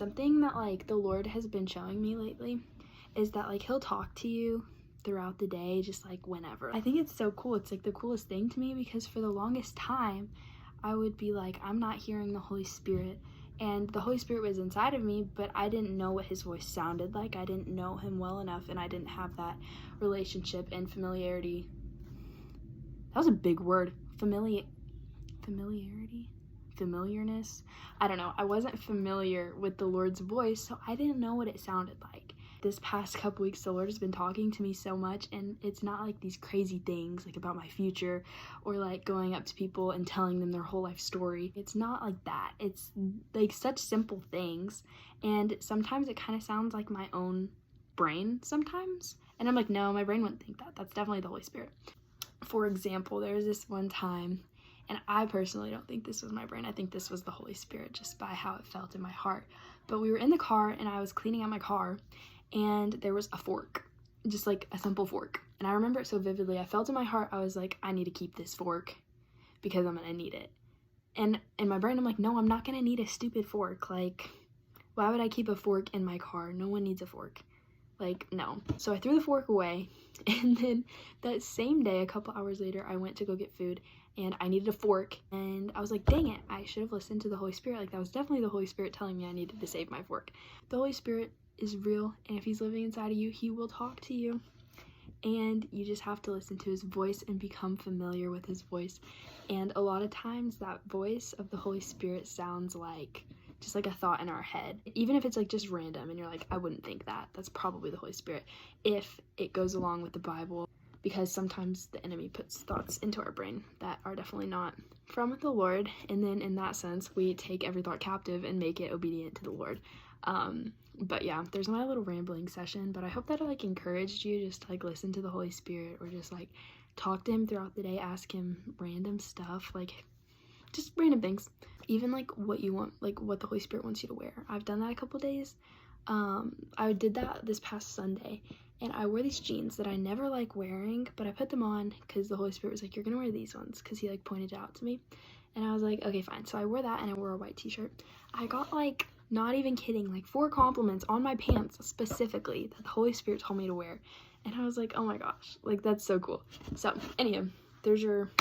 something that like the Lord has been showing me lately is that like he'll talk to you throughout the day, just like whenever. I think it's so cool. It's like the coolest thing to me, because for the longest time I would be like, I'm not hearing the Holy Spirit, and the Holy Spirit was inside of me, but I didn't know what his voice sounded like. I didn't know him well enough, and I didn't have that relationship and familiarity. That was a big word. Familiarity? Familiarness? I don't know. I wasn't familiar with the Lord's voice, so I didn't know what it sounded like. This past couple weeks, the Lord has been talking to me so much, and it's not like these crazy things like about my future or like going up to people and telling them their whole life story. It's not like that. It's like such simple things, and sometimes it kind of sounds like my own brain sometimes, and I'm like, no, my brain wouldn't think that. That's definitely the Holy Spirit. For example, there was this one time, and I personally don't think this was my brain. I think this was the Holy Spirit, just by how it felt in my heart. But we were in the car, and I was cleaning out my car, and there was a fork, just like a simple fork. And I remember it so vividly. I felt in my heart, I was like, I need to keep this fork because I'm gonna need it. And in my brain, I'm like, no, I'm not gonna need a stupid fork. Like, why would I keep a fork in my car? No one needs a fork. Like, no. So I threw the fork away, and then that same day, a couple hours later, I went to go get food, and I needed a fork, and I was like, dang it, I should have listened to the Holy Spirit. Like, that was definitely the Holy Spirit telling me I needed to save my fork. The Holy Spirit is real, and if he's living inside of you, he will talk to you, and you just have to listen to his voice and become familiar with his voice. And a lot of times that voice of the Holy Spirit sounds like just like a thought in our head, even if it's like just random and you're like, I wouldn't think that. That's probably the Holy Spirit if it goes along with the Bible, because sometimes the enemy puts thoughts into our brain that are definitely not from the Lord, and then in that sense we take every thought captive and make it obedient to the Lord. But yeah, there's my little rambling session, but I hope that I like encouraged you just to like listen to the Holy Spirit, or just like talk to him throughout the day, ask him random stuff, like just random things, even like what you want, like what the Holy Spirit wants you to wear. I've done that a couple days. I did that this past Sunday, and I wore these jeans that I never like wearing, but I put them on because the Holy Spirit was like, you're gonna wear these ones, because he like pointed it out to me, and I was like, okay, fine. So I wore that, and I wore a white t-shirt. I got like, not even kidding, like 4 compliments on my pants specifically that the Holy Spirit told me to wear, and I was like, oh my gosh, like that's so cool. So anyhow, there's your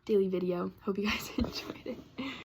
daily video. Hope you guys enjoyed it.